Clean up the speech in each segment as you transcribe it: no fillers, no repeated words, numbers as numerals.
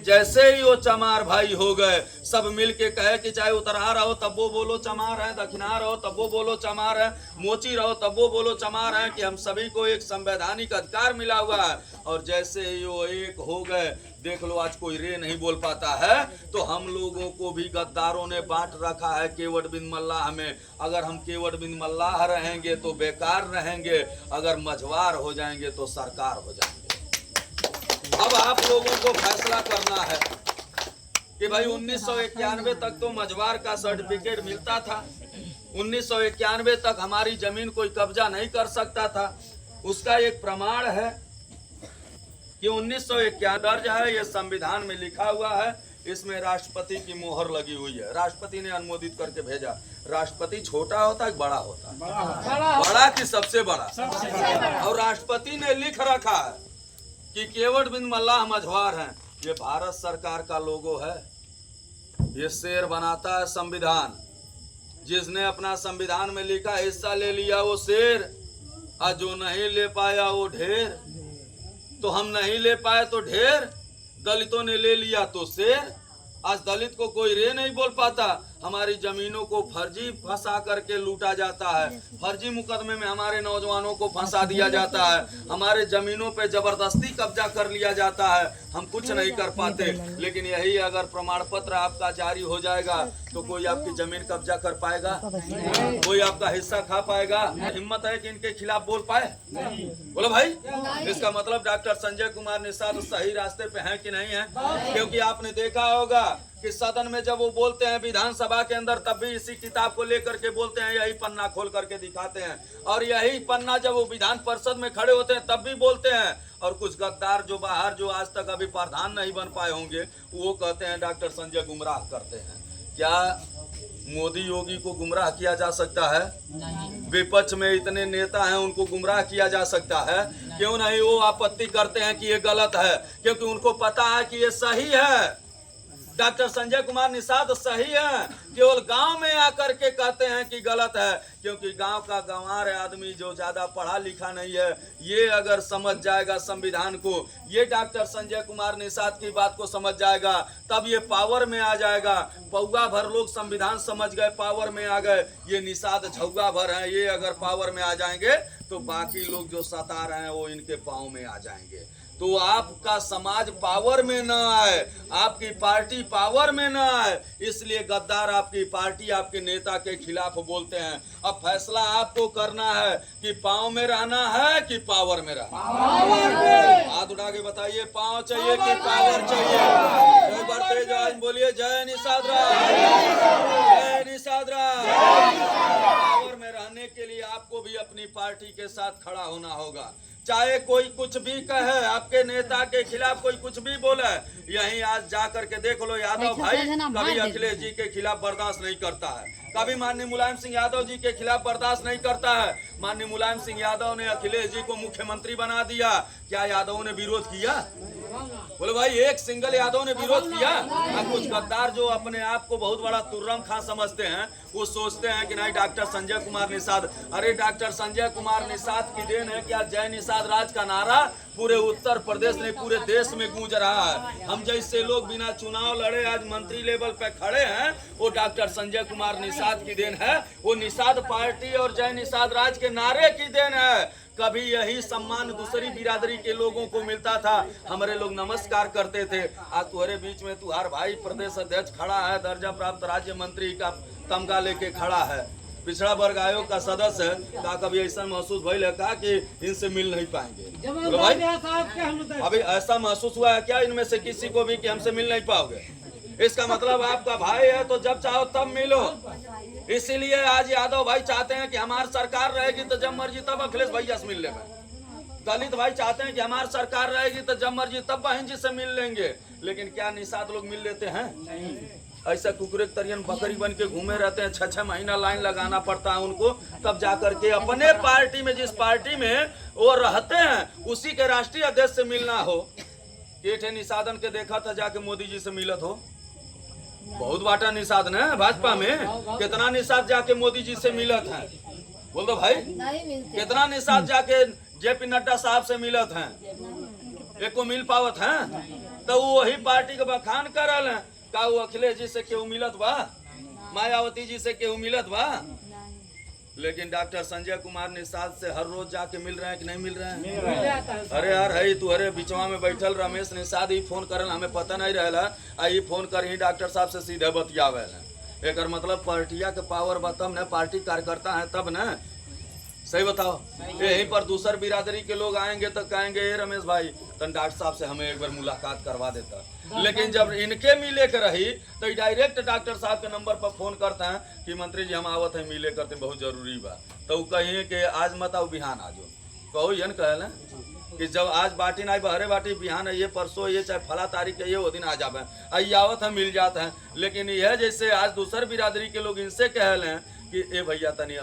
जैसे ही वो चमार भाई हो गए, सब मिल के कहे कि चाहे उत्तरार रहो तब वो बोलो चमार है, दक्षिणार रहो तब वो बोलो चमार है, मोची रहो तब वो बोलो चमार है, कि हम सभी को एक संवैधानिक अधिकार मिला हुआ है। और जैसे ही वो एक हो गए, देख लो आज कोई रे नहीं बोल पाता है। तो हम लोगों को भी गद्दारों ने बांट रखा है केवट बिन मल्लाह में। अगर हम केवट बिन मल्लाह रहेंगे तो बेकार रहेंगे, अगर मझवार हो जाएंगे तो सरकार हो जाएंगे। अब आप लोगों को फैसला करना है कि भाई 1991 तक तो मझवार का सर्टिफिकेट मिलता था, 1991 तक हमारी जमीन कोई कब्जा नहीं कर सकता था। उसका एक प्रमाण है कि 1991 दर्ज है, ये संविधान में लिखा हुआ है, इसमें राष्ट्रपति की मोहर लगी हुई है, राष्ट्रपति ने अनुमोदित करके भेजा। राष्ट्रपति छोटा होता है बड़ा होता है? बड़ा कि सबसे बड़ा? और राष्ट्रपति ने लिख रखा है कि केवट बिन मल्लाह मझवार हैं। ये भारत सरकार का लोगो है, ये शेर बनाता है संविधान। जिसने अपना संविधान में लिखा हिस्सा ले लिया वो शेर, और जो नहीं ले पाया वो ढेर। तो हम नहीं ले पाए तो ढेर, दलितों ने ले लिया तो शेर। आज दलित को कोई रे नहीं बोल पाता। हमारी जमीनों को फर्जी फंसा करके लूटा जाता है, फर्जी मुकदमे में हमारे नौजवानों को फंसा दिया जाता है, हमारे जमीनों पे जबरदस्ती कब्जा कर लिया जाता है। हम कुछ नहीं कर पाते। लेकिन यही अगर प्रमाण पत्र आपका जारी हो जाएगा तो कोई आपकी जमीन कब्जा कर पाएगा? कोई आपका हिस्सा खा पाएगा? हिम्मत है कि इनके खिलाफ बोल पाए? बोलो भाई। इसका मतलब डॉक्टर संजय कुमार निषाद सही रास्ते पे हैं कि नहीं है? क्योंकि आपने देखा होगा कि सदन में जब वो बोलते हैं विधानसभा के अंदर, तब भी इसी किताब को लेकर के बोलते हैं, यही पन्ना खोल करके दिखाते हैं। और यही पन्ना जब वो विधान परिषद में खड़े होते हैं तब भी बोलते हैं। और कुछ गद्दार जो बाहर, जो आज तक अभी प्रधान नहीं बन पाए होंगे, वो कहते हैं डॉक्टर संजय गुमराह करते हैं। क्या मोदी योगी को गुमराह किया जा सकता है? विपक्ष में इतने नेता हैं, उनको गुमराह किया जा सकता है? क्यों नहीं वो आपत्ति करते हैं कि ये गलत है, क्योंकि उनको पता है कि ये सही है। डॉक्टर संजय कुमार निषाद सही है, केवल गांव में आकर के कहते हैं कि गलत है। क्योंकि गांव का गंवार आदमी जो ज्यादा पढ़ा लिखा नहीं है, ये अगर समझ जाएगा संविधान को, ये डॉक्टर संजय कुमार निषाद की बात को समझ जाएगा, तब ये पावर में आ जाएगा। पौवा भर लोग संविधान समझ गए, पावर में आ गए। ये निषाद झौगा भर है, ये अगर पावर में आ जाएंगे तो बाकी लोग जो सता रहे हैं वो इनके पाँव में आ जाएंगे। तो आपका समाज पावर में न आए, आपकी पार्टी पावर में न आए, इसलिए गद्दार आपकी पार्टी, आपके नेता के खिलाफ बोलते हैं। अब फैसला आपको करना है कि पावर में रहना है कि पावर में रहना। हाथ उठा के बताइए, पावर चाहिए कि पावर चाहिए? बढ़ते जाए, बोलिए जय निषाद राज, जय निषाद राज। पावर में रहने के लिए आपको भी अपनी पार्टी के साथ खड़ा होना होगा। चाहे कोई कुछ भी कहे, आपके नेता के खिलाफ कोई कुछ भी बोले, यहीं आज जा करके देख लो, यादव भाई कभी अखिलेश जी के खिलाफ बर्दाश्त नहीं करता है, कभी माननीय मुलायम सिंह यादव जी के खिलाफ बर्दाश्त नहीं करता है। माननीय मुलायम सिंह यादव ने अखिलेश जी को मुख्यमंत्री बना दिया, क्या यादव ने विरोध किया? बोले भाई, एक सिंगल यादव ने विरोध किया? अब कुछ गद्दार जो अपने आप को बहुत बड़ा तुर्रम खां समझते हैं, वो सोचते हैं कि नहीं डॉक्टर संजय कुमार निषाद, अरे डॉक्टर संजय कुमार निषाद की देन है क्या जय निषाद राज का नारा पूरे उत्तर प्रदेश में, पूरे देश में गूंज रहा है। हम जैसे लोग बिना चुनाव लड़े आज मंत्री लेवल पे खड़े हैं, वो डॉक्टर संजय कुमार निषाद की देन है, वो निषाद पार्टी और जय निषाद राज के नारे की देन है। कभी यही सम्मान दूसरी बिरादरी के लोगों को मिलता था, हमारे लोग नमस्कार करते थे। आज तुम्हारे बीच में तुहार भाई प्रदेश अध्यक्ष खड़ा है, दर्जा प्राप्त राज्य मंत्री का तमगा लेके खड़ा है, पिछड़ा वर्ग आयोग का सदस्य है। क्या कभी ऐसा महसूस भइल है का कि इनसे मिल नहीं पाएंगे? तो भाई अभी ऐसा महसूस हुआ है क्या इनमें से किसी को भी कि हमसे मिल नहीं पाओगे? इसका मतलब आपका भाई है तो जब चाहो तब मिलो। इसीलिए आज यादव भाई चाहते हैं कि हमारी सरकार रहेगी तो जब मर्जी तब अखिलेश भैया से मिल लेंगे। दलित भाई चाहते हैं कि हमारी सरकार रहेगी तो जब मर्जी तब बहन जी से मिल लेंगे। लेकिन क्या निषाद लोग मिल लेते हैं? ऐसा कुकुरे तरियन बकरी बन के घूमे रहते हैं, 6-6 महीना लाइन लगाना पड़ता है उनको, तब जाकर के अपने पार्टी में, जिस पार्टी में वो रहते हैं, उसी के राष्ट्रीय अध्यक्ष से मिलना हो। ये निषादन के देखा था जाके मोदी जी से मिलत हो, बहुत बाटा निषाद है भाजपा में। कितना निषाद जाके मोदी जी से मिलत है? बोल दो भाई, कितना निषाद जाके जेपी नड्डा साहब से मिलत हैं? एक को मिल पावत हैं? तो वही पार्टी के बखान करल है का वो अखिलेश जी से केहू मिलत बा, मायावती जी से केहू मिलत बा। लेकिन डॉक्टर संजय कुमार निषाद से हर रोज जाके मिल रहे हैं कि नहीं मिल रहे हैं? अरे यार है तू, अरे बिचवा में बैठल रमेश निषाद ही फोन करल, हमें पता नहीं रहला, आई फोन कर ही डॉक्टर साहब से सीधे बतियावे। एक मतलब पार्टिया के पावर बताम न, पार्टी कार्यकर्ता है तब न, सही बताओ। यहीं पर दूसर बिरादरी के लोग आएंगे तो कहेंगे रमेश भाई तन डॉक्टर साहब से हमें एक बार मुलाकात करवा देता। लेकिन जब इनके मिले के रही तो डायरेक्ट डॉक्टर साहब के नंबर पर फोन करते हैं कि मंत्री जी हम आवत हैं मिले करते बहुत जरूरी बा। तो कहिए कि आज मत आओ बिहान आ जाओ, कहो ये न कहल कि जब आज बाटी ना बहरे बाटी बिहान है ये परसों ये चाहे फला तारीख है ये वो दिन आ जावे, आई आवत है मिल जाते हैं। लेकिन यह जैसे आज दूसर बिरादरी के लोग इनसे कहल हैं कि ए भैया तनी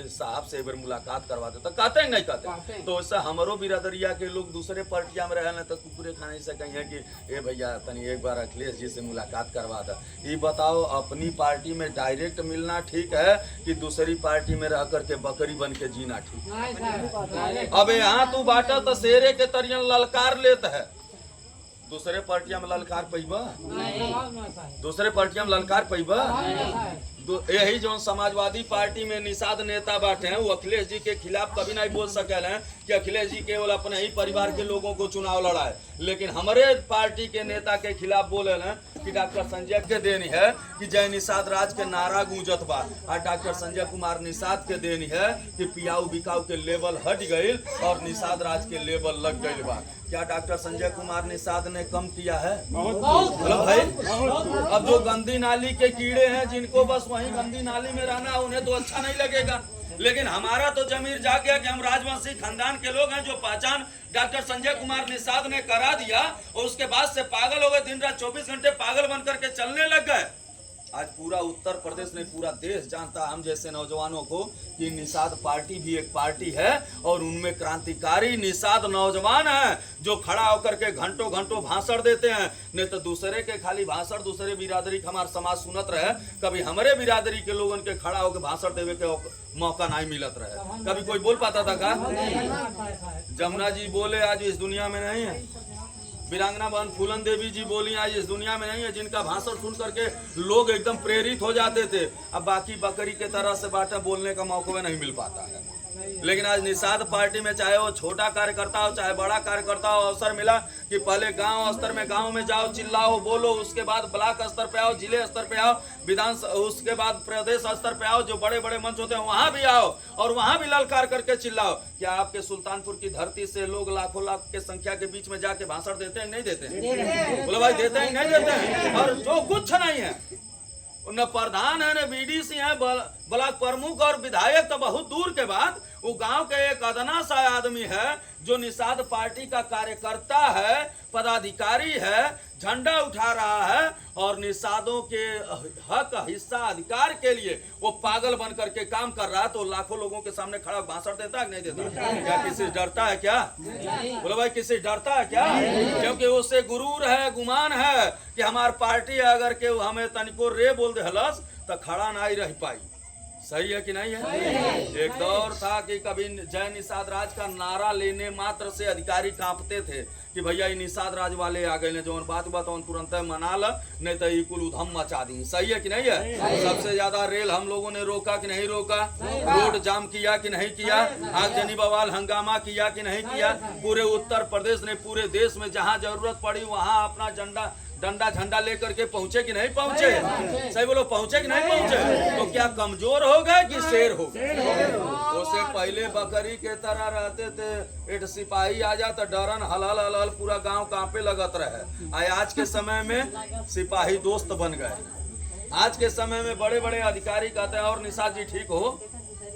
साहब से एक बार मुलाकात करवा दे, तो कहते हैं नहीं कहते। तो वैसे हमारो बिरादरिया के लोग दूसरे पार्टिया में रहने तो कुकुरे खाने से कहीं कि ए भैया तनी एक बार अखिलेश जी से मुलाकात करवा दे। ये बताओ अपनी पार्टी में डायरेक्ट मिलना ठीक है कि दूसरी पार्टी में रह करके बकरी बन के जीना ठीक? अब यहाँ तू बाटा तो शेरे के तरियन ललकार लेता है, दूसरे पार्टिया में ललकार पैबा, दूसरे पार्टिया में ललकार पैबा। यही जो समाजवादी पार्टी में निषाद नेता बैठे हैं वो अखिलेश जी के खिलाफ कभी नहीं बोल सके हैं कि अखिलेश जी केवल अपने ही परिवार के लोगों को चुनाव लड़ाए। लेकिन हमारे पार्टी के नेता के खिलाफ बोले हैं कि डॉक्टर संजय के देनी है कि जय निषाद राज के नारा गूंजत बा, और डॉक्टर संजय कुमार निषाद के देनी है कि पियाऊ बिकाऊ के लेवल हट गई और निषाद राज के लेवल लग गई बा। क्या डॉक्टर संजय कुमार निषाद ने कम किया है? बोलो भाई। अब जो गंदी नाली के कीड़े हैं जिनको बस वहीं गंदी नाली में रहना उन्हें तो अच्छा नहीं लगेगा। लेकिन हमारा तो जमीर जा गया कि हम राजवंशी खानदान के लोग हैं, जो पहचान डॉक्टर संजय कुमार निषाद ने करा दिया और उसके बाद से पागल हो गए, दिन रात 24 घंटे पागल बन करके चलने लग गए। आज पूरा उत्तर प्रदेश में पूरा देश जानता हम जैसे नौजवानों को कि निषाद पार्टी भी एक पार्टी है और उनमें क्रांतिकारी निषाद नौजवान हैं जो खड़ा होकर के घंटों घंटों भाषण देते हैं। नहीं तो दूसरे के खाली भाषण दूसरे बिरादरी का हमारा समाज सुनत रहे, कभी हमारे बिरादरी के लोगों के खड़ा होकर भाषण देवे के मौका नहीं मिलत रहे। कभी कोई बोल पाता था का? जमुना जी बोले आज इस दुनिया में नहीं है, वीरांगना बहन फूलन देवी जी बोली आज इस दुनिया में नहीं है, जिनका भाषण सुन करके लोग एकदम प्रेरित हो जाते थे। अब बाकी बकरी के तरह से बातें बोलने का मौका नहीं मिल पाता है। लेकिन आज निषाद पार्टी में चाहे वो छोटा कार्यकर्ता हो चाहे बड़ा कार्यकर्ता हो, अवसर मिला कि पहले गांव स्तर में गांव में जाओ, चिल्लाओ, बोलो, उसके बाद ब्लॉक स्तर पे आओ, जिले स्तर पे आओ, विधान उसके बाद प्रदेश स्तर पे आओ, जो बड़े बड़े मंच होते हैं वहां भी आओ और वहां भी ललकार करके चिल्लाओ। क्या आपके सुल्तानपुर की धरती से लोग लाखों लाख के संख्या के बीच में जाके भाषण देते हैं नहीं देते हैं? बोलो भाई देते हैं नहीं देते हैं? और जो कुछ नहीं है, न प्रधान है न बीडीसी है, ब्लॉक प्रमुख और विधायक तो बहुत दूर के बाद वो गांव के एक अदना सा आदमी है जो निषाद पार्टी का कार्यकर्ता है, पदाधिकारी है, झंडा उठा रहा है और निषादों के हक हिस्सा अधिकार के लिए वो पागल बन करके काम कर रहा है। तो लाखों लोगों के सामने खड़ा भाषण देता है नहीं देता? क्या किसी डरता है क्या? बोलो भाई किसी डरता है क्या? क्योंकि उससे गुरूर है, गुमान है कि हमारी पार्टी अगर के हमें तनिको रे बोल दे हलस तो खड़ा नहीं रह पाई। सही है कि नहीं है? एक दौर था कि कभी जय निषाद राज का नारा लेने मात्र से अधिकारी कांपते थे कि भैया ये निषाद राज वाले आ गए, जो बात तुरंत मना ल, नहीं तो ये कुल उधम मचा दी। सही है कि नहीं है? सबसे ज्यादा रेल हम लोगों ने रोका कि नहीं रोका? रोड जाम किया कि नहीं किया? आगजनी बवाल हंगामा किया कि नहीं किया? पूरे उत्तर प्रदेश ने पूरे देश में जहाँ जरूरत पड़ी वहाँ अपना डंडा झंडा लेकर के पहुंचे कि नहीं पहुंचे? सही बोलो, पहुंचे कि नहीं पहुंचे? तो क्या कमजोर हो गए कि शेर हो गए? उससे पहले बकरी के तरह रहते थे, एक सिपाही आ जाता डरन हलहल हलहल पूरा गांव कांपे लगत रहे। आज के समय में सिपाही दोस्त बन गए। आज के समय में बड़े बड़े अधिकारी कहते हैं और निषाद जी ठीक हो,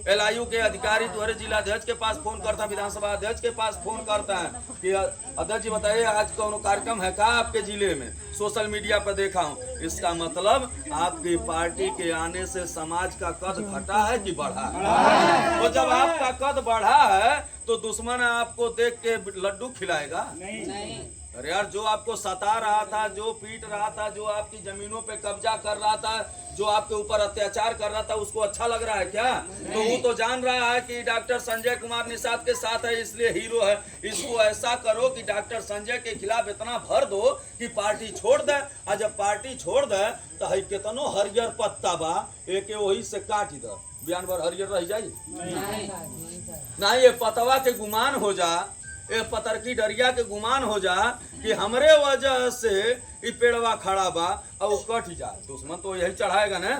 एलआईयू के अधिकारी तुम्हारे जिला अध्यक्ष के पास फोन करता है, विधानसभा अध्यक्ष के पास फोन करता है कि अध्यक्ष जी बताइए आज कौन कार्यक्रम है का आपके जिले में? सोशल मीडिया पर देखा हूँ। इसका मतलब आपकी पार्टी के आने से समाज का कद घटा है कि बढ़ा है? तो जब आपका कद बढ़ा है तो दुश्मन आपको देख के लड्डू खिलाएगा? नहीं। अरे यार, जो आपको सता रहा था, जो पीट रहा था, जो आपकी जमीनों पे कब्जा कर रहा था, जो आपके ऊपर अत्याचार कर रहा था, उसको अच्छा लग रहा है क्या? तो वो तो जान रहा है कि डॉक्टर संजय कुमार निषाद के साथ है, इसलिए हीरो है। इसको ऐसा करो कि डॉक्टर संजय के खिलाफ इतना भर दो कि पार्टी छोड़ दे। और जब पार्टी छोड़ दे तो है कितनो हरियर पत्ता बा, एक वही से काट दे, बयान भर हरियर रह जाई ना। ये पतवा के गुमान हो जा, ये पतर की डरिया के गुमान हो जा कि हमरे वजह से ये पेड़वा खड़ा बा और वो कट जा, दुश्मन तो यही चढ़ाएगा ना।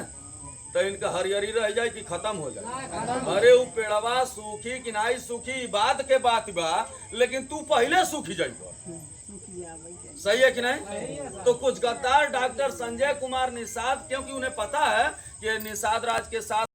तो इनका हरियरी रह जाए कि खत्म हो जाए। अरे वो पेड़वा सूखी कि नहीं सूखी बात के बात बा, लेकिन तू पहले सूखी जाइबा। सही है कि नहीं? तो कुछ गद्दार डॉक्टर संजय कुमार निषाद, क्योंकि उन्हें पता है कि निषाद राज के साथ